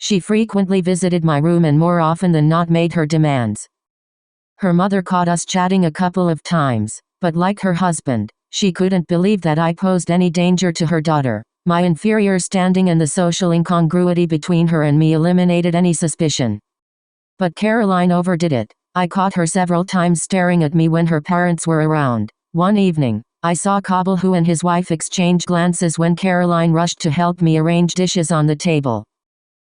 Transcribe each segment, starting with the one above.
She frequently visited my room and more often than not made her demands. Her mother caught us chatting a couple of times, but like her husband, she couldn't believe that I posed any danger to her daughter. My inferior standing and the social incongruity between her and me eliminated any suspicion. But Caroline overdid it. I caught her several times staring at me when her parents were around. One evening, I saw Kabalhu and his wife exchange glances when Caroline rushed to help me arrange dishes on the table.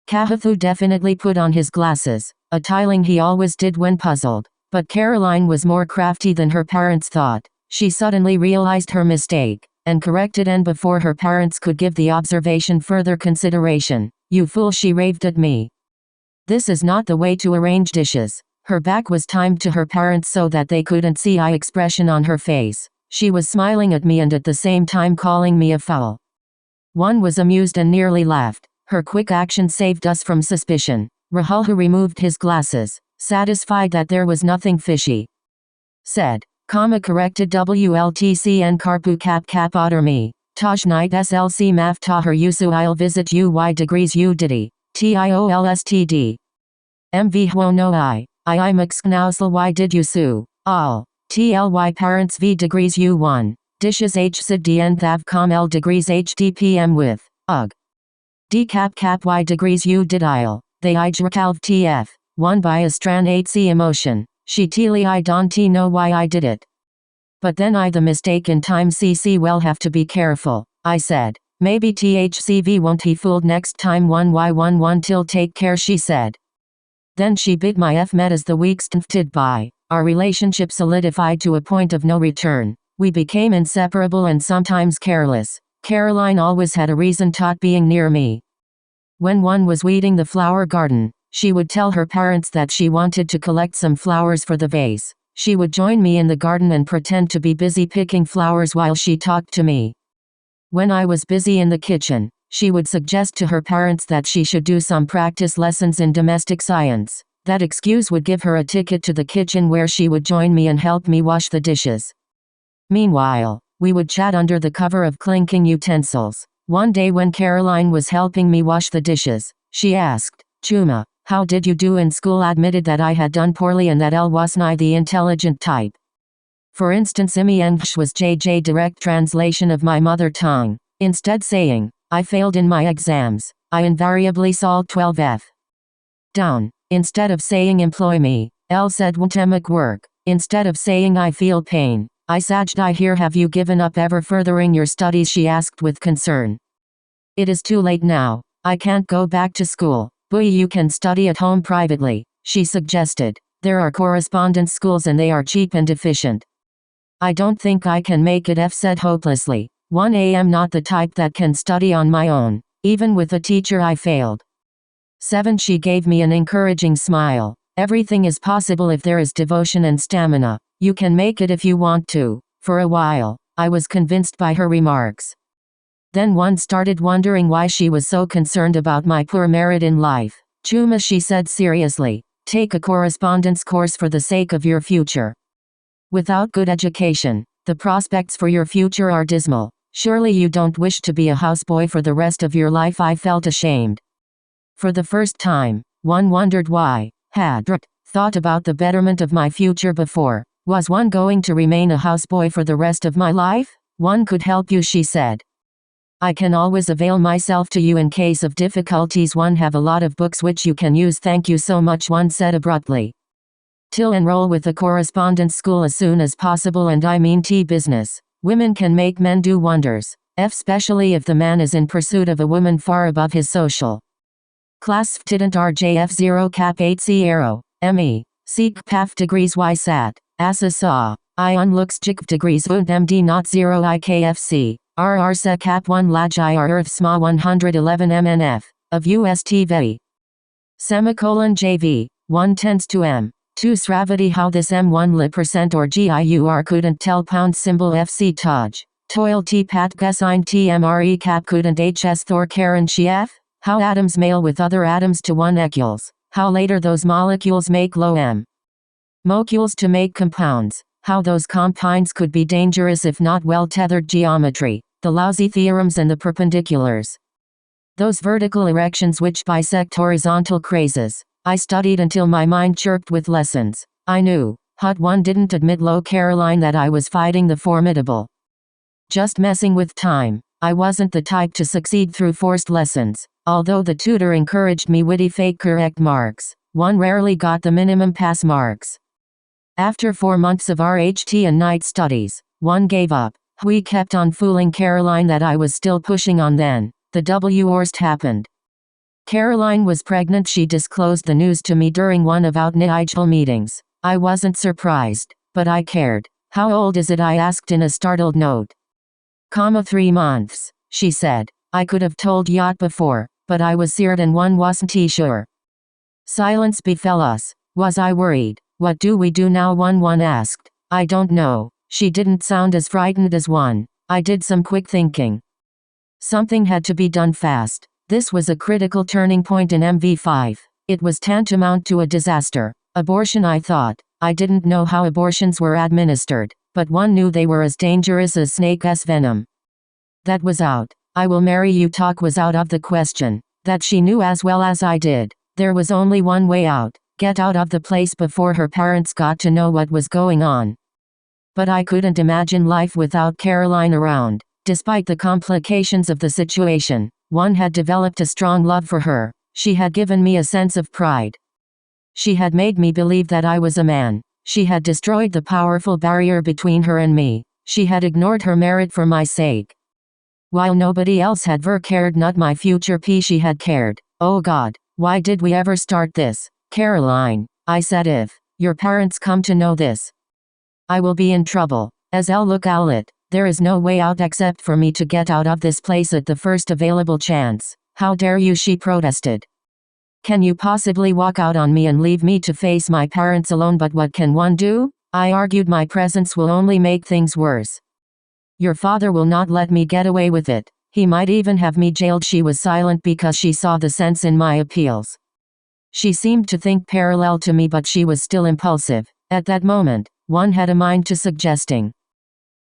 Kahathu definitely put on his glasses, a tiling he always did when puzzled. But Caroline was more crafty than her parents thought. She suddenly realized her mistake, and corrected and before her parents could give the observation further consideration. "You fool," she raved at me. "This is not the way to arrange dishes." Her back was timed to her parents so that they couldn't see the expression on her face. She was smiling at me and at the same time calling me a fool. One was amused and nearly laughed. Her quick action saved us from suspicion. Rahulhu removed his glasses, satisfied that there was nothing fishy. Said, corrected WLTC and Karpu Cap Otter me. Taj Night SLC Maf Tahar Yusu I'll visit you y degrees u diddy. TIOLSTD. MV Huo no I Mxknausl y did you su. All. TLY parents v degrees u1. Dishes h sid dn thav com l degrees hdpm with. Ugh. D cap y degrees u did I'll. They ijrakalv tf. 1 by a stran 8c emotion. She tili I don't know why I did it. But then I the mistake in time cc well have to be careful, I said. Maybe thcv won't he fooled next time 1y11 till take care she said. Then she bit my f met as the weeks did by. Our relationship solidified to a point of no return. We became inseparable and sometimes careless. Caroline always had a reason to being near me. When one was weeding the flower garden, she would tell her parents that she wanted to collect some flowers for the vase. She would join me in the garden and pretend to be busy picking flowers while she talked to me. When I was busy in the kitchen, she would suggest to her parents that she should do some practice lessons in domestic science. That excuse would give her a ticket to the kitchen where she would join me and help me wash the dishes. Meanwhile, we would chat under the cover of clinking utensils. One day when Caroline was helping me wash the dishes, she asked, "Chuma, how did you do in school?" Admitted that I had done poorly and that L wasn't the intelligent type. For instance, Imi was JJ direct translation of my mother tongue. Instead saying, "I failed in my exams," I invariably saw 12F. Down. Instead of saying "employ me," L said "won't work." Instead of saying "I feel pain," I said "I hear have you given up ever furthering your studies?" she asked with concern. "It is too late now. I can't go back to school." "Boy, you can study at home privately," she suggested. "There are correspondence schools and they are cheap and efficient." "I don't think I can make it," F said hopelessly. "I am not the type that can study on my own. Even with a teacher I failed." 7. She gave me an encouraging smile. "Everything is possible if there is devotion and stamina. You can make it if you want to." For a while, I was convinced by her remarks. Then one started wondering why she was so concerned about my poor merit in life. "Chuma," she said seriously, "take a correspondence course for the sake of your future. Without good education, the prospects for your future are dismal. Surely you don't wish to be a houseboy for the rest of your life." I felt ashamed. For the first time, one wondered why had thought about the betterment of my future before. Was one going to remain a houseboy for the rest of my life? "One could help you," she said. "I can always avail myself to you in case of difficulties. One have a lot of books which you can use." "Thank you so much," one said abruptly. "Till enroll with a correspondence school as soon as possible, and I mean business. Women can make men do wonders, especially if the man is in pursuit of a woman far above his social class." Tident RJF0 Cap 8C Arrow, ME, Seek Paf degrees Y Sat, Asa Saw, Ion Lux Jik degrees und MD not 0 IKFC, RR Se Cap 1 Laj IR Earth SMA 111 MNF, of UST VE. Semicolon JV, 1 tends to M. 2 Sravati. How this M1 li% or GIUR couldn't tell pound symbol FC Taj. Toil T Pat Gesine TMRE Cap couldn't HS Thor Karen Chief. How atoms male with other atoms to 1 equals. How later those molecules make low M molecules to make compounds. How those compounds could be dangerous if not well tethered. Geometry, the lousy theorems and the perpendiculars. Those vertical erections which bisect horizontal crazes. I studied until my mind chirped with lessons. I knew, Hut 1 didn't admit low Caroline that I was fighting the formidable. Just messing with time. I wasn't the type to succeed through forced lessons. Although the tutor encouraged me witty fake correct marks, one rarely got the minimum pass marks. After 4 months of RHT and night studies, one gave up. We kept on fooling Caroline that I was still pushing on then. The worst happened. Caroline was pregnant. She disclosed the news to me during one of our Nigel meetings. I wasn't surprised, but I cared. How old is it? I asked in a startled note. 3 months, she said. I could have told yacht before, but I was seared and one wasn't sure. Silence befell us. Was I worried? What do we do now? One asked. I don't know. She didn't sound as frightened as one. I did some quick thinking. Something had to be done fast. This was a critical turning point in MV5. It was tantamount to a disaster. Abortion, I thought. I didn't know how abortions were administered, but one knew they were as dangerous as snake's venom. That was out. I will marry you talk was out of the question. That she knew as well as I did. There was only one way out. Get out of the place before her parents got to know what was going on. But I couldn't imagine life without Caroline around. Despite the complications of the situation, one had developed a strong love for her. She had given me a sense of pride. She had made me believe that I was a man. She had destroyed the powerful barrier between her and me. She had ignored her merit for my sake. While nobody else had ever cared, not my future P, she had cared. Oh God, why did we ever start this? Caroline, I said, if your parents come to know this, I will be in trouble. As I'll look out, there is no way out except for me to get out of this place at the first available chance. How dare you, she protested. Can you possibly walk out on me and leave me to face my parents alone? But what can one do? I argued. My presence will only make things worse. Your father will not let me get away with it. He might even have me jailed. She was silent because she saw the sense in my appeals. She seemed to think parallel to me, but she was still impulsive. At that moment, one had a mind to suggesting.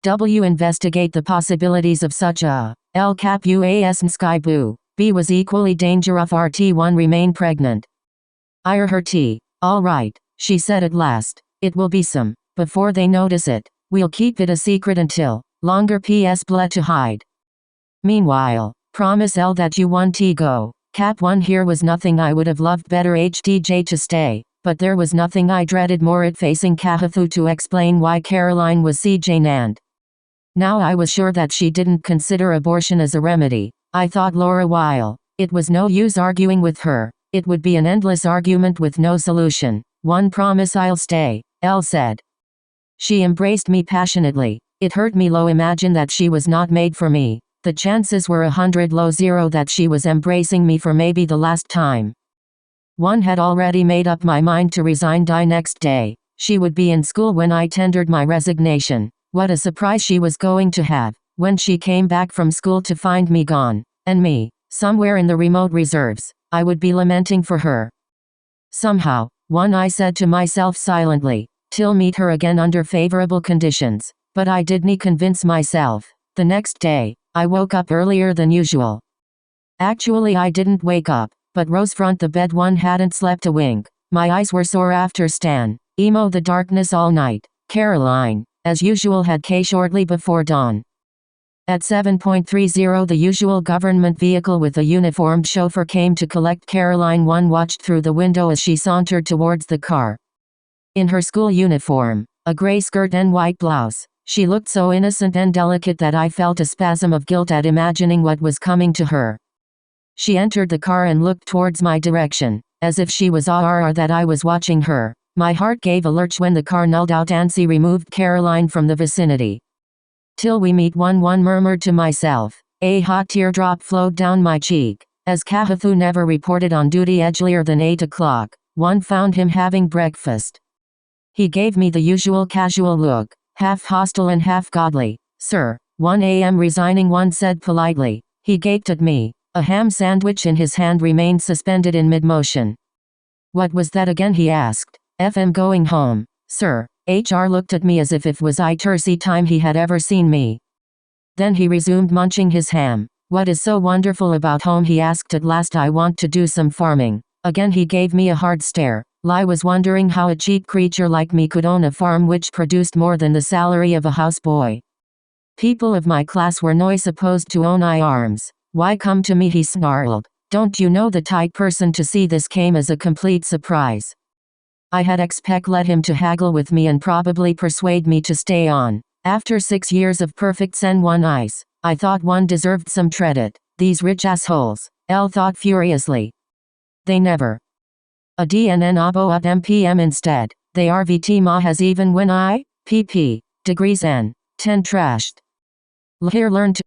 Investigate the possibilities of such a LCAPUAS and Sky Boo. B was equally dangerous. RT1 remained pregnant. I her T. All right, she said at last. It will be some. Before they notice it, we'll keep it a secret until longer. PS blood to hide. Meanwhile, promise L that you want T go. Cap 1 here was nothing I would have loved better HTJ to stay, but there was nothing I dreaded more at facing Kahathu to explain why Caroline was CJ Nand. Now I was sure that she didn't consider abortion as a remedy. I thought Laura while it was no use arguing with her. It would be an endless argument with no solution. One promise I'll stay, Elle said. She embraced me passionately. It hurt me low. Imagine that she was not made for me. The chances were 100 low 0 that she was embracing me for maybe the last time. One had already made up my mind to resign die next day. She would be in school when I tendered my resignation. What a surprise she was going to have when she came back from school to find me gone, and me, somewhere in the remote reserves. I would be lamenting for her. Somehow, I said to myself silently, till meet her again under favorable conditions. But I didn't convince myself. The next day, I woke up earlier than usual. Actually, I didn't wake up, but rose front the bed. One hadn't slept a wink. My eyes were sore after Stan. The darkness all night. Caroline, as usual, had K shortly before dawn. At 7:30, the usual government vehicle with a uniformed chauffeur came to collect Caroline. One watched through the window as she sauntered towards the car. In her school uniform, a gray skirt and white blouse, she looked so innocent and delicate that I felt a spasm of guilt at imagining what was coming to her. She entered the car and looked towards my direction, as if she was aware that I was watching her. My heart gave a lurch when the car nulled out and she removed Caroline from the vicinity. Till we meet, one murmured to myself. A hot teardrop flowed down my cheek. As Kahathu never reported on duty earlier than 8 o'clock, one found him having breakfast. He gave me the usual casual look, half hostile and half godly. Sir, 1 a.m. resigning, one said politely. He gaped at me. A ham sandwich in his hand remained suspended in mid-motion. What was that again, he asked. FM going home, sir. HR looked at me as if it was the first time he had ever seen me. Then he resumed munching his ham. What is so wonderful about home, he asked at last. I want to do some farming. Again he gave me a hard stare. I was wondering how a cheap creature like me could own a farm which produced more than the salary of a houseboy. People of my class were not supposed to own arms. Why come to me, he snarled. Don't you know the type person to see this came as a complete surprise. I had expected him to haggle with me and probably persuade me to stay on. After 6 years of perfect Sen One ice, I thought one deserved some credit. These rich assholes, L thought furiously. They never. A DNN abo at MPM instead. They RVT ma has even when I, PP, degrees N, 10 trashed. Here learn to